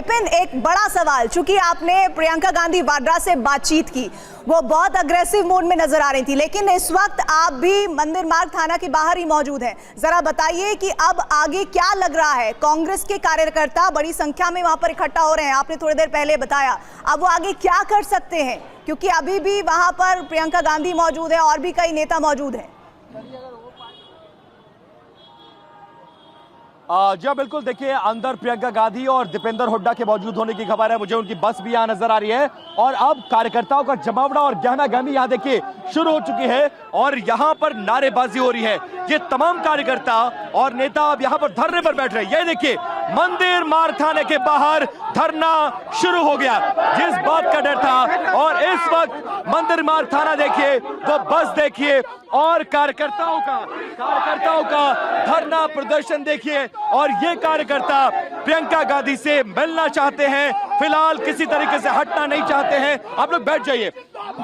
विपिन, एक बड़ा सवाल, चूंकि आपने प्रियंका गांधी वाड्रा से बातचीत की, वो बहुत अग्रेसिव मोड में नजर आ रही थी, लेकिन इस वक्त आप भी मंदिर मार्ग थाना के बाहर ही मौजूद हैं। जरा बताइए कि अब आगे क्या लग रहा है? कांग्रेस के कार्यकर्ता बड़ी संख्या में वहां पर इकट्ठा हो रहे हैं, आपने थोड़ी देर पहले बताया, अब वो आगे क्या कर सकते हैं? क्योंकि अभी भी वहां पर प्रियंका गांधी मौजूद है और भी कई नेता मौजूद हैं। जी हाँ, बिल्कुल। देखिए, अंदर प्रियंका गांधी और दीपेंद्र हुड्डा के मौजूद होने की खबर है। मुझे उनकी बस भी यहाँ नजर आ रही है और अब कार्यकर्ताओं का जमावड़ा और गहना गहमी यहाँ देखिए शुरू हो चुकी है और यहाँ पर नारेबाजी हो रही है। ये तमाम कार्यकर्ता और नेता अब यहाँ पर धरने पर बैठ रहे हैं। ये देखिए, मंदिर मार्ग थाने के बाहर धरना शुरू हो गया। जिस बात का डर था, और इस वक्त मंदिर मार्ग थाना देखिए, वो बस देखिए और कार्यकर्ताओं का धरना प्रदर्शन देखिए। और ये कार्यकर्ता प्रियंका गांधी से मिलना चाहते हैं, फिलहाल किसी तरीके से हटना नहीं चाहते हैं। आप लोग बैठ जाइए।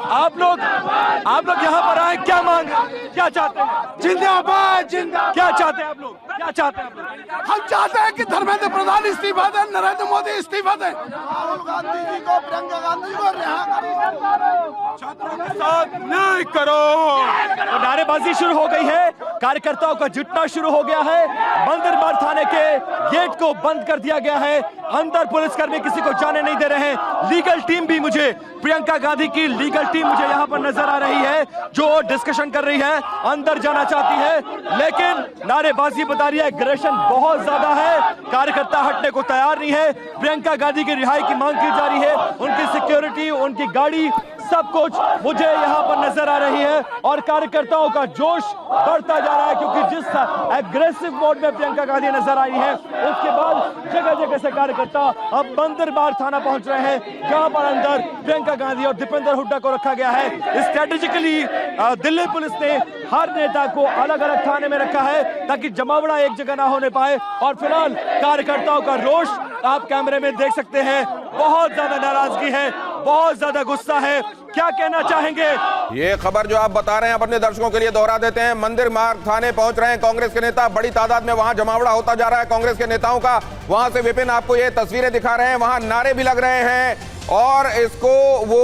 आप लोग यहाँ पर आए, क्या मांग, क्या चाहते हैं? जिंदाबाद जिंदाबाद। क्या चाहते हैं आप लोग? क्या चाहते हैं आप लोग? हम चाहते हैं कि धर्मेंद्र प्रधान इस्तीफा दें, नरेंद्र मोदी इस्तीफा दें, राहुल गांधी जी को, प्रियंका गांधी को रिहा करो, छात्रों के साथ न्याय करो। तो नारेबाजी शुरू हो गई है, कार्यकर्ताओं का जुटना शुरू हो गया है। मंदिर मार्ग थाने के गेट को बंद कर दिया गया है, अंदर पुलिसकर्मी किसी को जाने नहीं दे रहे हैं। लीगल टीम भी, मुझे प्रियंका गांधी की लीगल टीम मुझे यहाँ पर नजर आ रही है, जो डिस्कशन कर रही है, अंदर जाना चाहती है, लेकिन नारेबाजी बता रही है, एग्रेशन बहुत ज्यादा है, कार्यकर्ता हटने को तैयार नहीं है। प्रियंका गांधी की रिहाई की मांग की जा रही है, उनकी सिक्योरिटी, उनकी गाड़ी, सब कुछ मुझे यहाँ पर नजर आ रही है और कार्यकर्ताओं का जोश बढ़ता जा रहा है, क्योंकि जिस एग्रेसिव मोड में प्रियंका गांधी नजर आई है, उसके बाद जगह जगह से कार्यकर्ता अब मंदिर मार्ग थाना पहुंच रहे हैं, जहां पर अंदर प्रियंका गांधी और दीपेंद्र हुड्डा को रखा गया है। स्ट्रेटेजिकली दिल्ली पुलिस ने हर नेता को अलग अलग थाने में रखा है ताकि जमावड़ा एक जगह ना होने पाए। और फिलहाल कार्यकर्ताओं का रोष आप कैमरे में देख सकते हैं, बहुत ज्यादा नाराजगी है, बहुत ज्यादा गुस्सा है। क्या कहना चाहेंगे? ये खबर जो आप बता रहे हैं अपने दर्शकों के लिए दोहरा देते हैं। मंदिर मार्ग थाने पहुंच रहे हैं कांग्रेस के नेता, बड़ी तादाद में वहां जमावड़ा होता जा रहा है कांग्रेस के नेताओं का। वहां से विपिन आपको ये तस्वीरें दिखा रहे हैं, वहां नारे भी लग रहे हैं और इसको वो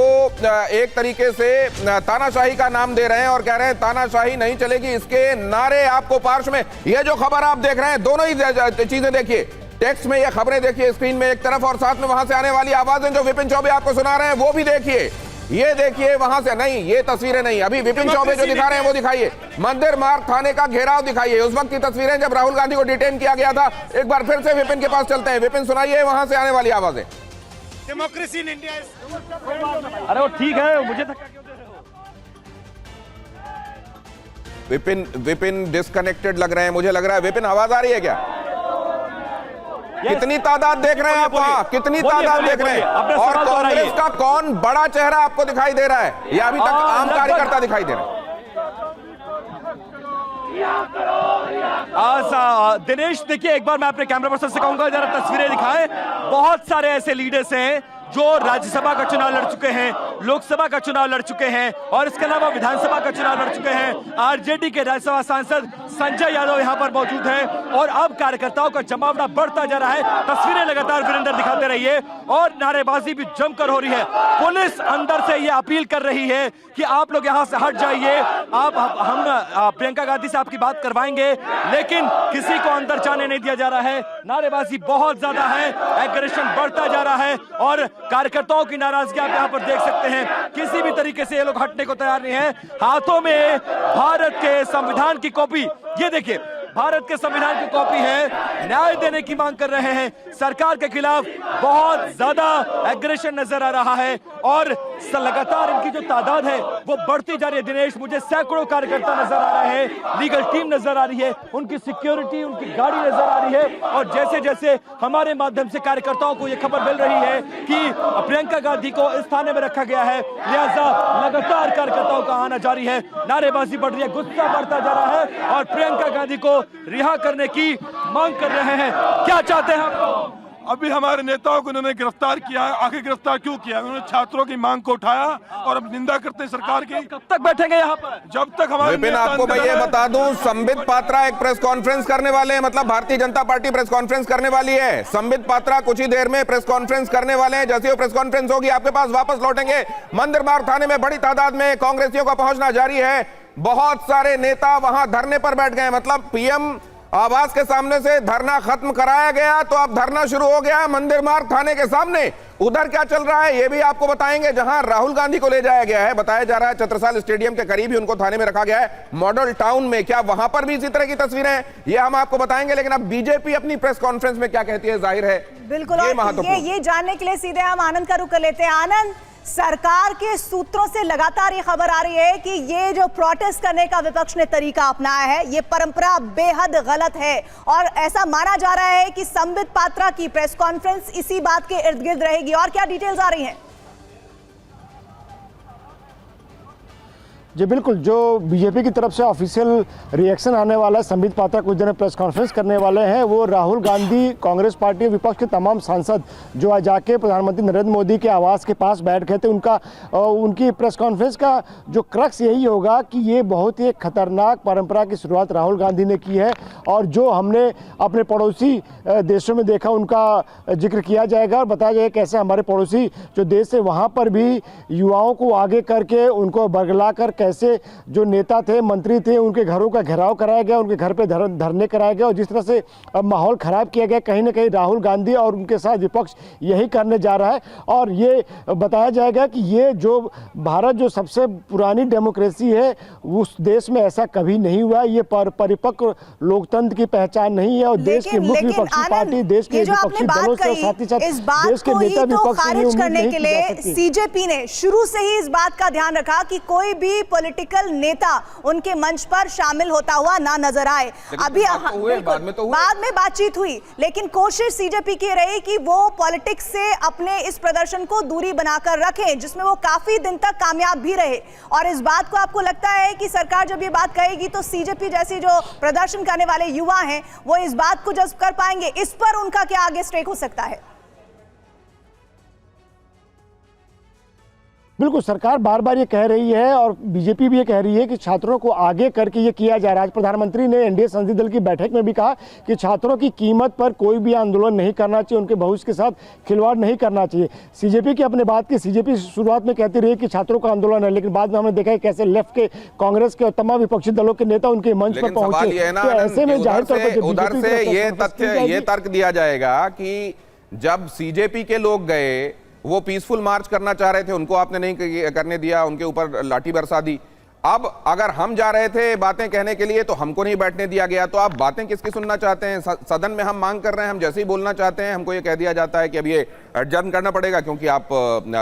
एक तरीके से तानाशाही का नाम दे रहे हैं और कह रहे हैं तानाशाही नहीं चलेगी, इसके नारे आपको पार्श्व में। ये जो खबर आप देख रहे हैं, दोनों ही चीजें देखिए, टेक्स्ट में ये खबरें देखिए स्क्रीन में एक तरफ, और साथ में वहां से आने वाली आवाजें जो विपिन चौबे आपको सुना रहे हैं वो भी देखिए। ये देखिए वहां से, नहीं ये तस्वीरें नहीं, अभी विपिन चौबे जो दिखा रहे हैं वो दिखाइए, मंदिर मार्ग थाने का घेराव दिखाइए, उस वक्त की तस्वीरें जब राहुल गांधी को डिटेन किया गया था। एक बार फिर से विपिन के पास चलते हैं। विपिन सुनाइए वहां से आने वाली आवाजें। Democracy in India. अरे वो ठीक है, मुझे धक्का क्यों दे रहे हो? विपिन डिस्कनेक्टेड लग रहे हैं, मुझे लग रहा है। विपिन आवाज आ रही है क्या? कितनी तादाद देख रहे हैं आप वहां? कितनी तादाद देख रहे हैं? और कांग्रेस का कौन बड़ा चेहरा आपको दिखाई दे रहा है या अभी तक आम कार्यकर्ता दिखाई दे रहा है? दिनेश, देखिए एक बार मैं अपने कैमरा पर्सन से कहूंगा जरा तस्वीरें दिखाएं। बहुत सारे ऐसे लीडर्स हैं जो राज्यसभा का चुनाव लड़ चुके हैं, लोकसभा का चुनाव लड़ चुके हैं और इसके अलावा विधानसभा का चुनाव लड़ चुके हैं। आरजेडी के राज्यसभा सांसद संजय यादव यहां पर मौजूद हैं और अब कार्यकर्ताओं का जमावड़ा बढ़ता जा रहा है। तस्वीरें लगातार वीरेंद्र दिखाते रहिए और नारेबाजी भी जमकर हो रही है। पुलिस अंदर से ये अपील कर रही है कि आप लोग यहां से हट जाइए, हम प्रियंका गांधी से आपकी बात करवाएंगे, लेकिन किसी को अंदर जाने नहीं दिया जा रहा है। नारेबाजी बहुत ज्यादा है, एग्रेशन बढ़ता जा रहा है और कार्यकर्ताओं की नाराजगी आप यहां पर देख सकते हैं। किसी भी तरीके से ये लोग हटने को तैयार नहीं है। हाथों में भारत के संविधान की कॉपी, ये देखिए भारत के संविधान की कॉपी है, न्याय देने की मांग कर रहे हैं। सरकार के खिलाफ बहुत ज्यादा एग्रेशन नजर आ रहा है और लगातार इनकी जो तादाद है वो बढ़ती जा रही है। दिनेश, मुझे सैकड़ों कार्यकर्ता नजर आ रहे हैं, लीगल टीम नजर आ रही है, उनकी सिक्योरिटी, उनकी गाड़ी नजर आ रही है और जैसे जैसे हमारे माध्यम से कार्यकर्ताओं को यह खबर मिल रही है कि प्रियंका गांधी को इस थाने में रखा गया है, लिहाजा लगातार कार्यकर्ताओं का आना जारी है, नारेबाजी बढ़ रही है, गुस्सा बढ़ता जा रहा है और प्रियंका गांधी को रिहा करने की मांग कर रहे हैं। क्या चाहते हैं आप? अभी हमारे नेताओं को उन्होंने गिरफ्तार किया है। आखिर गिरफ्तार क्यों किया? उन्होंने छात्रों की मांग को उठाया और अब निंदा करते हैं सरकार की। कब तक बैठेंगे यहाँ पर? जब तक हमारे विपिन, नेता आपको मैं अंदर ये है। बता दूं, संबित पात्रा एक प्रेस कॉन्फ्रेंस करने वाले हैं, मतलब Bharatiya Janata party press conference करने वाली है। संबित पात्रा कुछ ही देर में प्रेस कॉन्फ्रेंस करने वाले हैं। जैसे वो प्रेस कॉन्फ्रेंस होगी आपके पास वापस लौटेंगे। मंदिर मार्ग थाने में बड़ी तादाद में कांग्रेसियों का पहुंचना जारी है। बहुत सारे नेता वहां धरने पर बैठ गए, मतलब पीएम आवास के सामने से धरना खत्म कराया गया तो अब धरना शुरू हो गया मंदिर मार्ग थाने के सामने। उधर क्या चल रहा है ये भी आपको बताएंगे। जहां राहुल गांधी को ले जाया गया है, बताया जा रहा है छत्रसाल स्टेडियम के करीब ही उनको थाने में रखा गया है, मॉडल टाउन में। क्या वहां पर भी इसी तरह की तस्वीरें हैं, ये हम आपको बताएंगे। लेकिन अब बीजेपी अपनी प्रेस कॉन्फ्रेंस में क्या कहती है, जाहिर है बिल्कुल। ये और महत्वपूर्ण। ये जानने के लिए सीधे हम आनंद का रुख कर लेते हैं। आनंद, सरकार के सूत्रों से लगातार ये खबर आ रही है कि ये जो प्रोटेस्ट करने का विपक्ष ने तरीका अपनाया है, ये परंपरा बेहद गलत है और ऐसा माना जा रहा है कि संबित पात्रा की प्रेस कॉन्फ्रेंस इसी बात के इर्द गिर्द रहेगी। और क्या डिटेल्स आ रही हैं? जी बिल्कुल, जो बीजेपी की तरफ से ऑफिशियल रिएक्शन आने वाला है, संबित पात्रा कुछ दिन प्रेस कॉन्फ्रेंस करने वाले हैं। वो राहुल गांधी, कांग्रेस पार्टी, विपक्ष के तमाम सांसद जो आज जाके प्रधानमंत्री नरेंद्र मोदी के आवास के पास बैठ गए थे, उनकी प्रेस कॉन्फ्रेंस का जो क्रक्स यही होगा कि ये बहुत ही खतरनाक परंपरा की शुरुआत राहुल गांधी ने की है और जो हमने अपने पड़ोसी देशों में देखा उनका जिक्र किया जाएगा और बताया जाएगा कैसे हमारे पड़ोसी जो देश है वहाँ पर भी युवाओं को आगे करके उनको बरगला कर कैसे जो नेता थे, मंत्री थे, उनके घरों का घेराव कराया गया, उनके घर पे धरने कराया गया और जिस तरह से अब माहौल खराब किया गया, कहीं ना कहीं राहुल गांधी और उनके साथ विपक्ष यही करने जा रहा है। और ये बताया जाएगा कि ये जो भारत जो सबसे पुरानी डेमोक्रेसी है उस देश में ऐसा कभी नहीं हुआ। ये परिपक्व लोकतंत्र की पहचान नहीं है और देश की मुख्य विपक्षी पार्टी, देश के विपक्षी दलों से साथ ही साथ देश के नेता विपक्ष खारिज करने के लिए सीजेपी ने शुरू से ही इस बात का ध्यान रखा कि कोई भी पॉलिटिकल नेता उनके मंच पर शामिल होता हुआ ना नजर आए। अभी बाद में बातचीत हुई, लेकिन कोशिश सीजेपी की रही कि वो पॉलिटिक्स से अपने इस प्रदर्शन को दूरी बनाकर रखें, जिसमें वो काफी दिन तक कामयाब भी रहे। और इस बात को आपको लगता है कि सरकार जब ये बात कहेगी तो सीजेपी जैसी जो प्रदर्शन करने वाले युवा हैं वो इस बात को जज्ब कर पाएंगे? इस पर उनका क्या आगे स्टेक हो सकता है? बिल्कुल, सरकार बार बार ये कह रही है और बीजेपी भी ये कह रही है कि छात्रों को आगे करके ये किया जा रहा है। आज प्रधानमंत्री ने एनडीए संसदीय दल की बैठक में भी कहा कि छात्रों की कीमत पर कोई भी आंदोलन नहीं करना चाहिए, उनके भविष्य के साथ खिलवाड़ नहीं करना चाहिए। सीजेपी की अपने बात की, सीजेपी शुरुआत में कहती रही कि छात्रों का आंदोलन है, लेकिन बाद में हमने देखा है कैसे लेफ्ट के, कांग्रेस के और तमाम विपक्षी दलों के नेता उनके मंच पर पहुंचे। तो ऐसे में जाहिर तौर पर उधर से ये तथ्य, ये तर्क दिया जाएगा कि जब सीजेपी के लोग गए, वो पीसफुल मार्च करना चाह रहे थे, उनको आपने नहीं करने दिया, उनके ऊपर लाठी बरसा दी। अब अगर हम जा रहे थे बातें कहने के लिए तो हमको नहीं बैठने दिया गया, तो आप बातें किसकी सुनना चाहते हैं? सदन में हम मांग कर रहे हैं, हम जैसे ही बोलना चाहते हैं हमको ये कह दिया जाता है कि अब ये एडजर्न करना पड़ेगा क्योंकि आप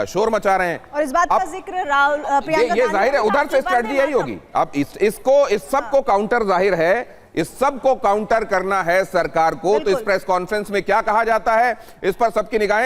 शोर मचा रहे हैं। और इस बात का जिक्र राहुल, प्रियंका, ये जाहिर है उधर से स्ट्रेटजी यही होगी। अब इस सब को काउंटर, जाहिर है इस सब को काउंटर करना है सरकार को। तो इस प्रेस कॉन्फ्रेंस में क्या कहा जाता है, इस पर सबकी निगाहें